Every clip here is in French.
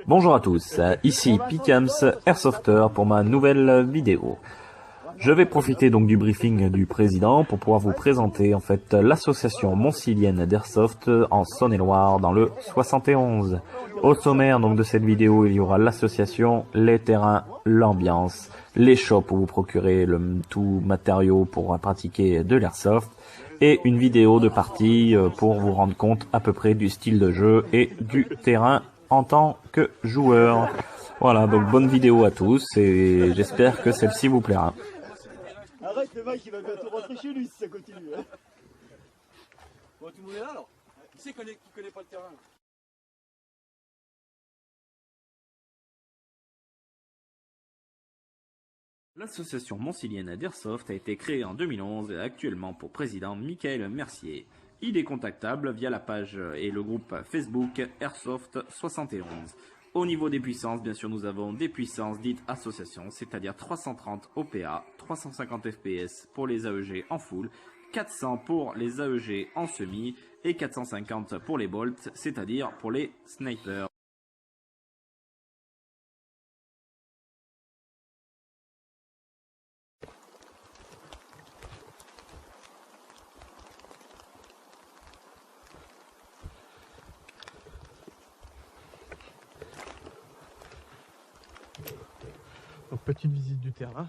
Bonjour à tous, ici Picams Airsofter pour ma nouvelle vidéo. Je vais profiter donc du briefing du président pour pouvoir vous présenter en fait l'association montcilienne d'Airsoft en Saône-et-Loire dans le 71. Au sommaire donc de cette vidéo, il y aura l'association, les terrains, l'ambiance, les shops où vous procurez le tout matériau pour pratiquer de l'airsoft et une vidéo de partie pour vous rendre compte à peu près du style de jeu et du terrain en tant que joueur. Voilà, donc bonne vidéo à tous et j'espère que celle-ci vous plaira. Arrête, le mec il va bientôt rentrer chez lui si ça continue. Hein. Bon, tout le monde est là alors. Qui connaît pas le terrain? L'association montcilienne d'Airsoft a été créée en 2011 et a actuellement pour président Michael Mercier. Il est contactable via la page et le groupe Facebook Airsoft 71. Au niveau des puissances, bien sûr, nous avons des puissances dites associations, c'est-à-dire 330 OPA, 350 FPS pour les AEG en full, 400 pour les AEG en semi et 450 pour les bolts, c'est-à-dire pour les snipers. Donc petite visite du terrain.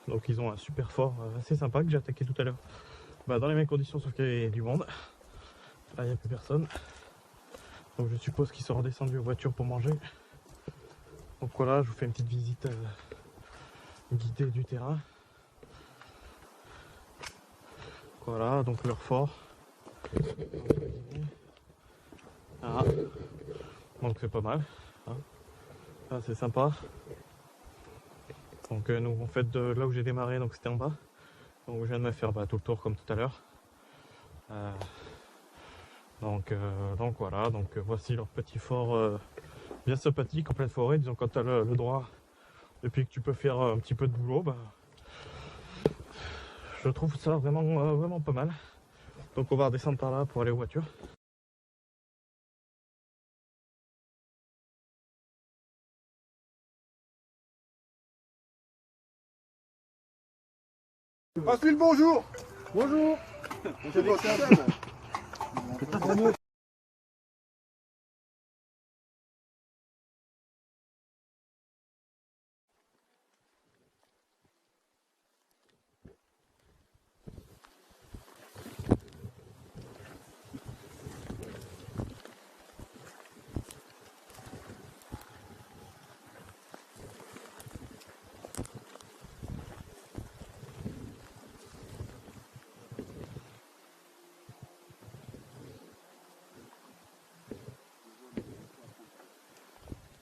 Donc ils ont un super fort assez sympa que j'ai attaqué tout à l'heure. Dans les mêmes conditions sauf qu'il y a du monde. Là il n'y a plus personne. Donc je suppose qu'ils sont redescendus aux voitures pour manger. Donc voilà, je vous fais une petite visite guidée du terrain. Voilà, donc leur fort. Ah. Donc c'est pas mal. Ah, c'est sympa. Donc nous en fait de là où j'ai démarré, donc c'était en bas. Donc je viens de me faire tout le tour comme tout à l'heure. Donc voilà, donc voici leur petit fort bien sympathique en pleine forêt. Disons quand tu as le droit et puis que tu peux faire un petit peu de boulot, je trouve ça vraiment pas mal. Donc on va redescendre par là pour aller aux voitures. Passe-lui le bonjour. Bonjour. C'est bon,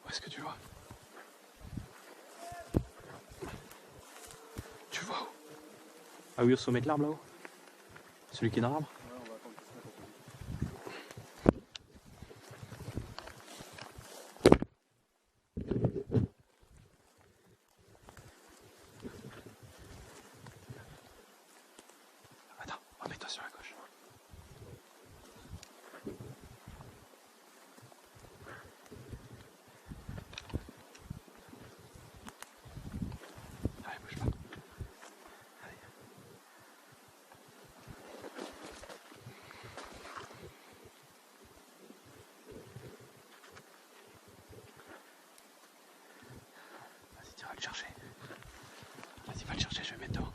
Où est-ce que tu vois? Tu vois où? Ah oui, au sommet de l'arbre là-haut. Celui qui est dans l'arbre. Attends, remets-toi sur la gauche. Allez, bouge pas. Allez. Vas-y, tu vas le chercher. Vas-y, va le chercher, je vais mettre dehors.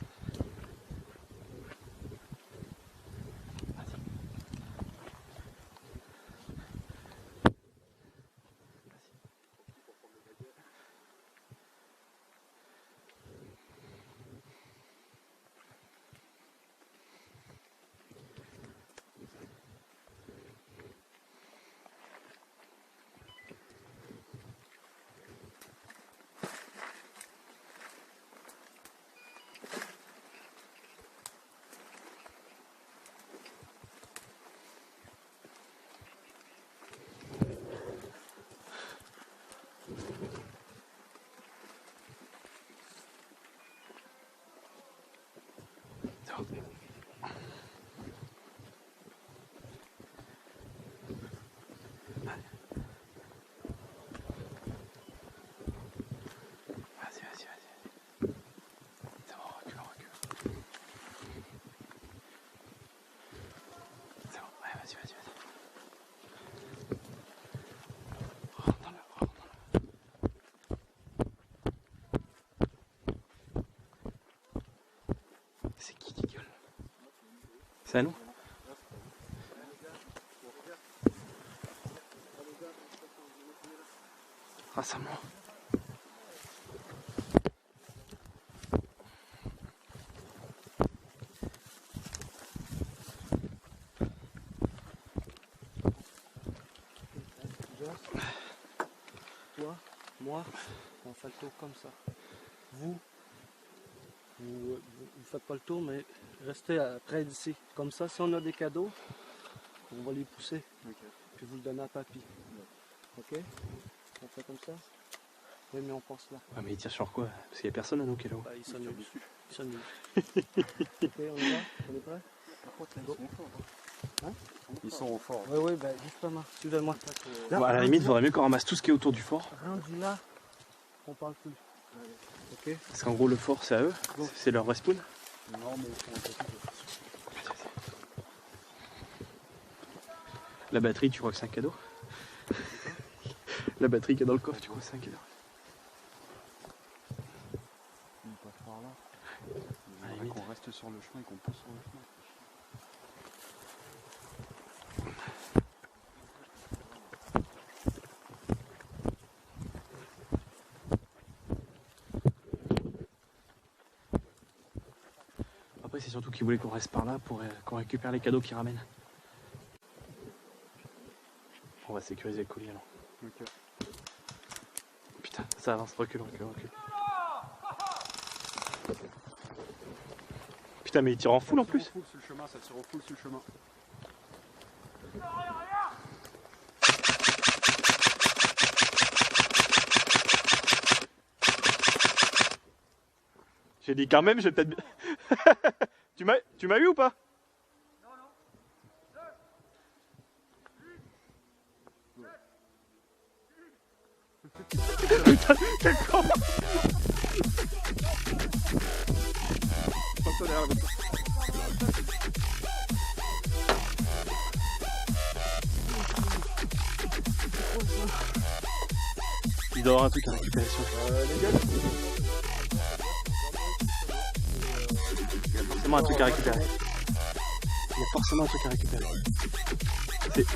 Vas-y. C'est qui gueule? C'est à nous? Ah, ça moi. Toi, moi, on fait le tour comme ça. Vous faites pas le tour, mais restez près d'ici. Comme ça, si on a des cadeaux, on va les pousser. Ok. Puis vous le donnez à papy. Ok? On fait comme ça? Oui, mais on passe là. Ouais, mais il tire sur quoi? Parce qu'il y a personne à nous qui est là-haut. Bah, il s'ennuie. Il s'ennuie. Ok, on y va? On est prêt? Ils sont au fort. Oui, oui, ben justement, suivez-moi. Là, Bon, à la limite, il faudrait mieux qu'on ramasse tout ce qui est autour du fort. rendu là, on parle plus. Ok? Parce qu'en gros, le fort, c'est à eux. C'est leur respawn. Non, mais ils sont un peu plus. La batterie, tu crois que c'est un cadeau? La batterie qui est dans le coffre, tu crois que c'est un cadeau? Ils passent par là. À la Il limite. qu'on reste sur le chemin et qu'on pousse sur le chemin. Après, c'est surtout qu'ils voulaient qu'on reste par là pour qu'on récupère les cadeaux qu'ils ramènent. On va sécuriser le colis alors. Ok. Putain, ça avance, recule. Putain, mais il tire en full en plus. Ça tire au full sur le chemin, ça tire au full sur le chemin. J'ai dit quand même, j'ai peut-être. Tu m'as eu ou pas? Putain, quel con! Passe-toi derrière la voiture. Il doit y avoir un truc à récupérer sur. Les gars, Il y a forcément un truc à récupérer. Il y a forcément un truc à récupérer. C'est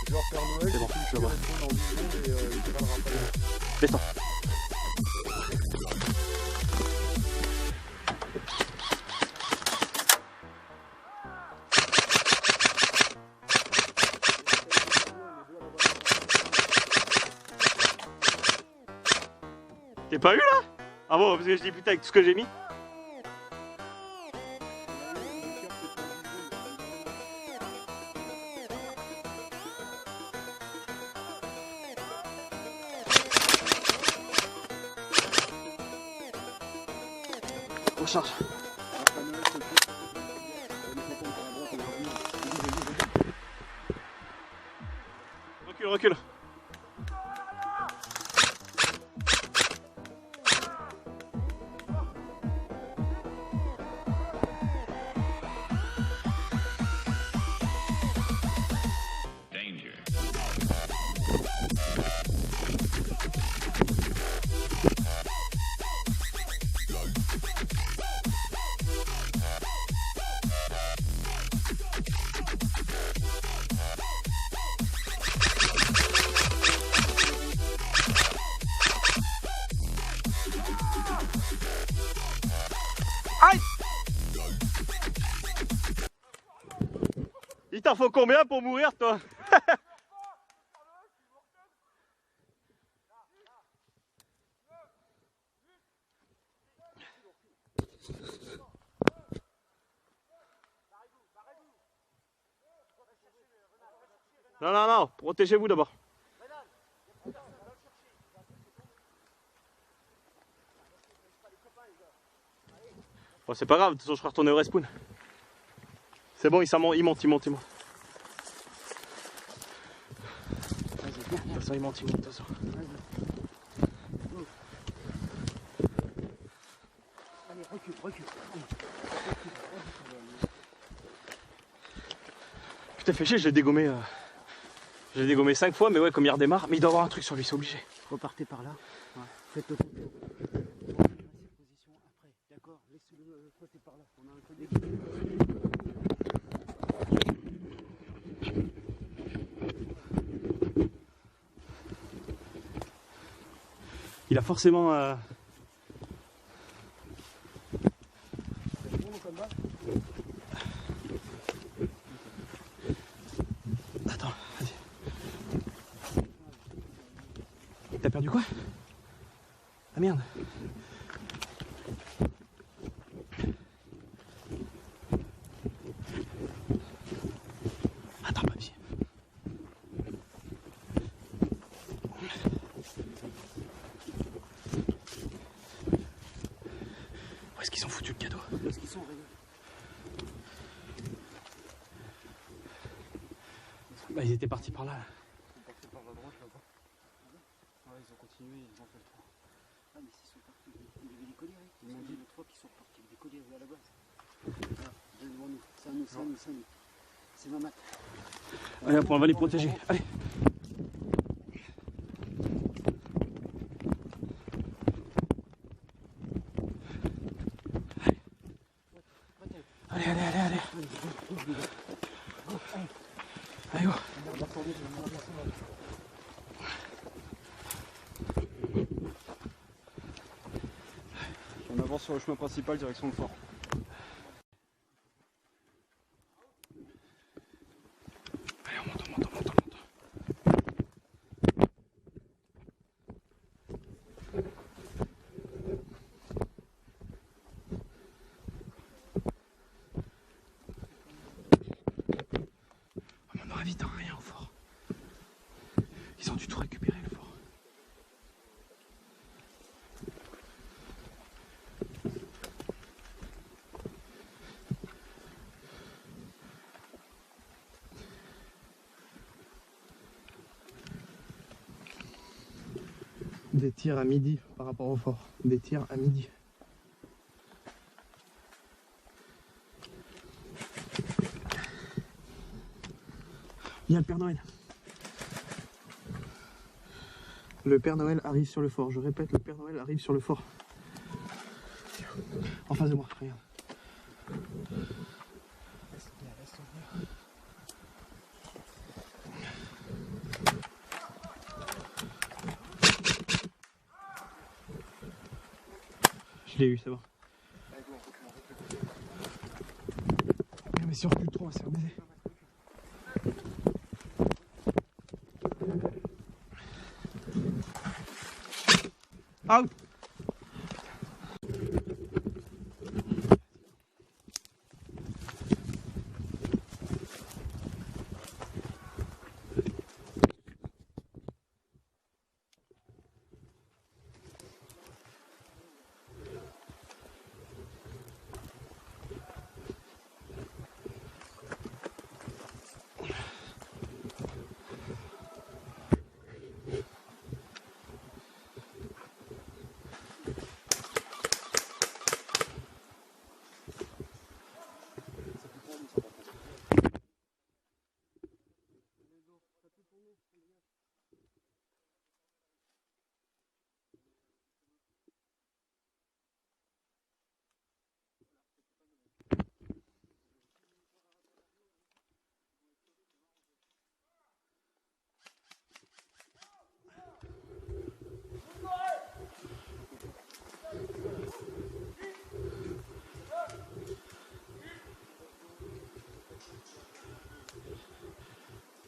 je vais leur faire Noël. c'est bon, je le vois. Dans 10 secondes et il va le rappeler. Descends. T'es pas eu là? Ah bon, parce que je dis putain avec tout ce que j'ai mis. Recharge. Recule. Aïe! Il t'en faut combien pour mourir, toi? Non, protégez-vous d'abord. Bon, c'est pas grave, de toute façon je serai retourné au respawn. C'est bon, il monte. De toute façon, il monte, de toute façon. Allez, recule. Putain, fait chier, je l'ai dégommé. Je l'ai dégommé 5 fois, mais ouais, comme il redémarre. Mais il doit avoir un truc sur lui, c'est obligé. Repartez par là. Ouais. Faites le tour. Position après. D'accord. Laissez-le côté. arrêter par là. On a un collier. Il a forcément... Attends, vas-y. T'as perdu quoi? Ah merde. Attends, papier. Où est-ce qu'ils ont foutu le cadeau? Où est-ce qu'ils sont, regarde. Bah, ils étaient partis par là. Ils sont partis par la droite là-bas. Ouais, ils ont continué, ils ont fait le tour. Ah, mais s'ils sont partis, il y avait des colliers, hein. Ils m'ont dit l'autre fois qu'ils sont partis avec des colliers à la base. Voilà, devant nous. C'est à nous, c'est à nous, c'est à nous. C'est ma mat. Allez hop, on va les protéger. Allez. Allez, allez, allez, allez. Allez, go. On avance sur le chemin principal, direction le fort. Allez, on monte, on monte, on monte, on monte. À mon avis, t'as rien au fort. Ils ont dû tout récupérer le fort. Des tirs à midi par rapport au fort. Des tirs à midi. Il y a le Père Noël. Le Père Noël arrive sur le fort. Je répète, le Père Noël arrive sur le fort. En face de moi, regarde. Je l'ai eu, c'est bon. Mais si on recule trop, on va se faire baiser. Out!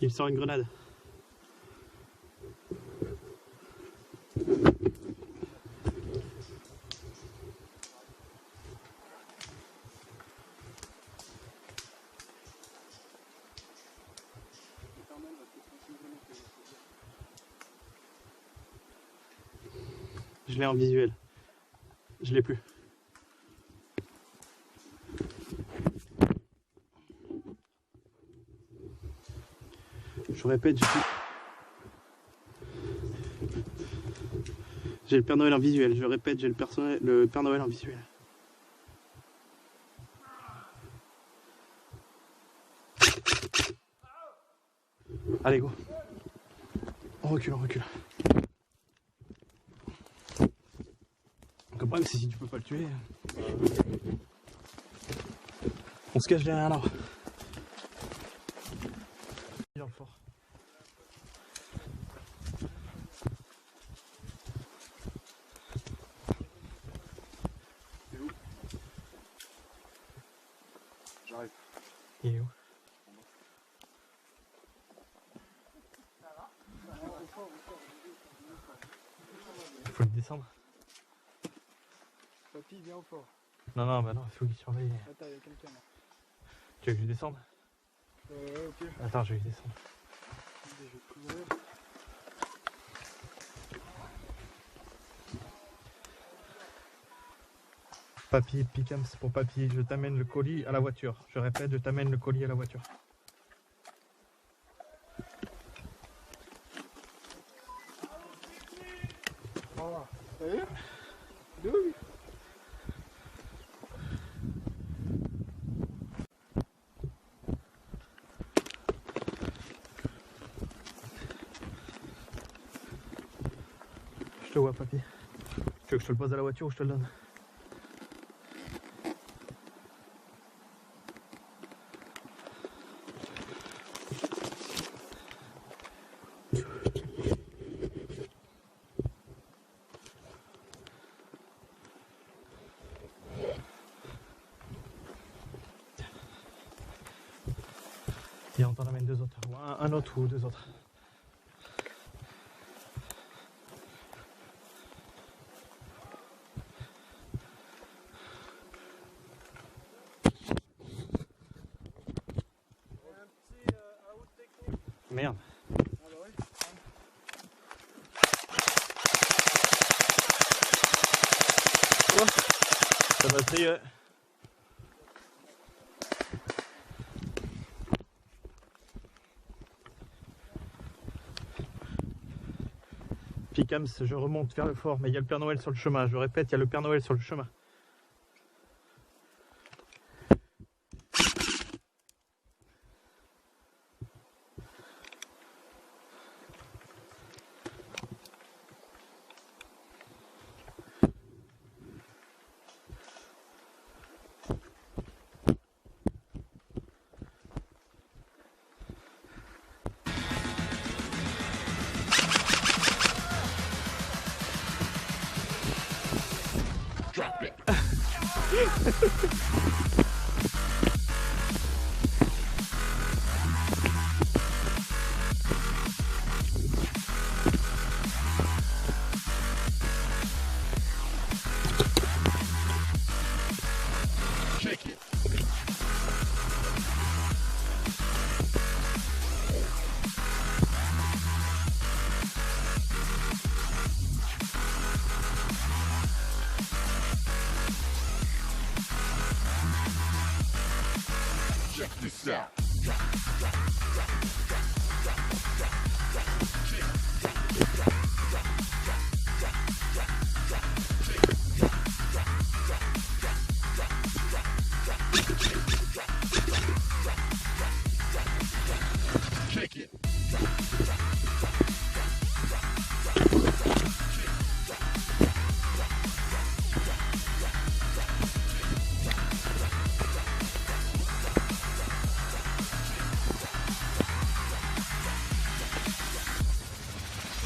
Il sort une grenade. Je l'ai en visuel. Je l'ai plus. Je répète, j'ai le Père Noël en visuel. Je répète, j'ai le Père Noël en visuel. Allez, go. On recule, on recule. Donc le problème, c'est si tu peux pas le tuer. On se cache derrière l'arbre. Dans le fort. J'arrive. Il est où? Faut le descendre. Papy, viens au fort. Non, non, bah non, il faut qu'il surveille. Attends, il y a quelqu'un là. Tu veux que je descende? Ok. Attends, je vais descendre. Je vais courir. Papy, Picams pour papy, je t'amène le colis à la voiture. Je répète, je t'amène le colis à la voiture. Voilà. T'as vu? D'où? Je te vois, papy. Tu veux que je te le pose à la voiture ou je te le donne? Viens, on t'en amène deux autres. Ou un autre ou deux autres. Merde. Quoi? Ça va trier. Picams, je remonte vers le fort, mais il y a le Père Noël sur le chemin. Je répète, il y a le Père Noël sur le chemin.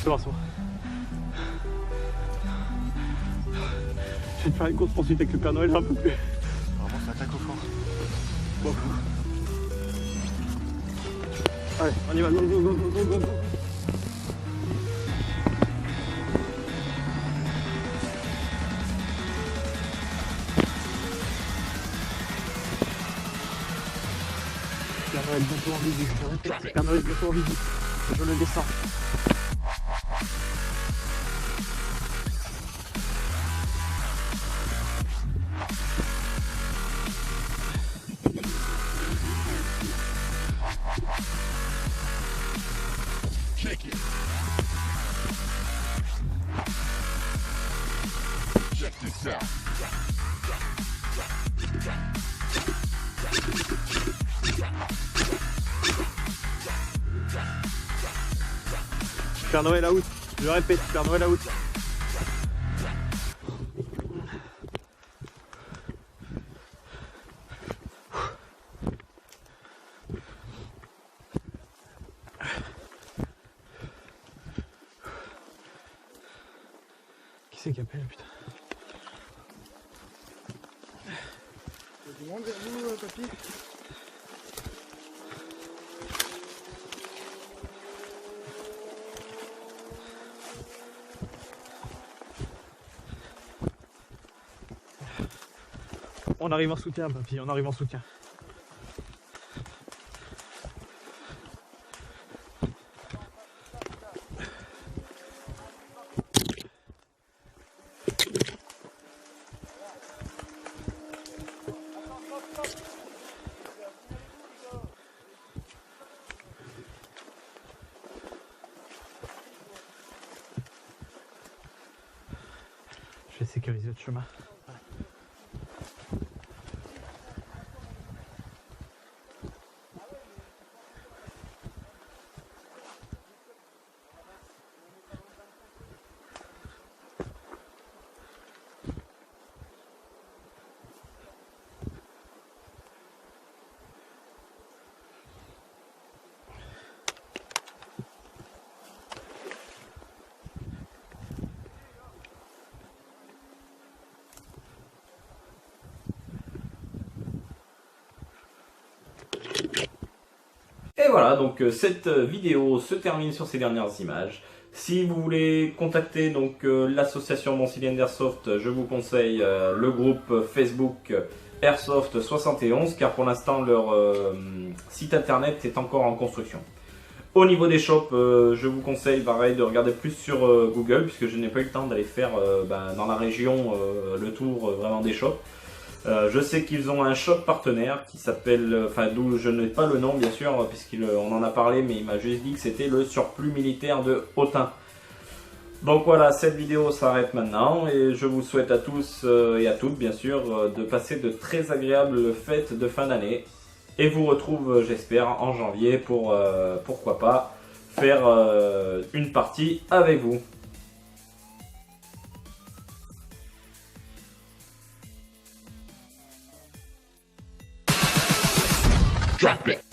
C'est bon, c'est bon. Je vais te faire une course poursuite avec le Père Noël, j'en peux plus. Vraiment, ça attaque au fort. Bon. Allez, on y va, go, go, go, go, go, go, go. Père Noël bientôt en visite, je répète, Père Noël bientôt en visite. Je le descends. Père Noël out, je répète, Père Noël out. c'est qui appelle, putain. Il y a du monde vers vous, papy? On arrive en soutien, papy, on arrive en soutien. Je vais sécuriser le chemin. Et voilà, donc cette vidéo se termine sur ces dernières images. Si vous voulez contacter donc l'association Montcilienne d'Airsoft, je vous conseille le groupe Facebook Airsoft 71, car pour l'instant leur site internet est encore en construction. Au niveau des shops, je vous conseille pareil de regarder plus sur Google, puisque je n'ai pas eu le temps d'aller faire dans la région le tour vraiment des shops. Je sais qu'ils ont un shop partenaire qui s'appelle, enfin d'où je n'ai pas le nom bien sûr, puisqu'on en a parlé, mais il m'a juste dit que c'était le surplus militaire de Autun. Donc voilà, cette vidéo s'arrête maintenant et je vous souhaite à tous et à toutes bien sûr de passer de très agréables fêtes de fin d'année. Et vous retrouve j'espère en janvier pour pourquoi pas faire une partie avec vous. Drop it.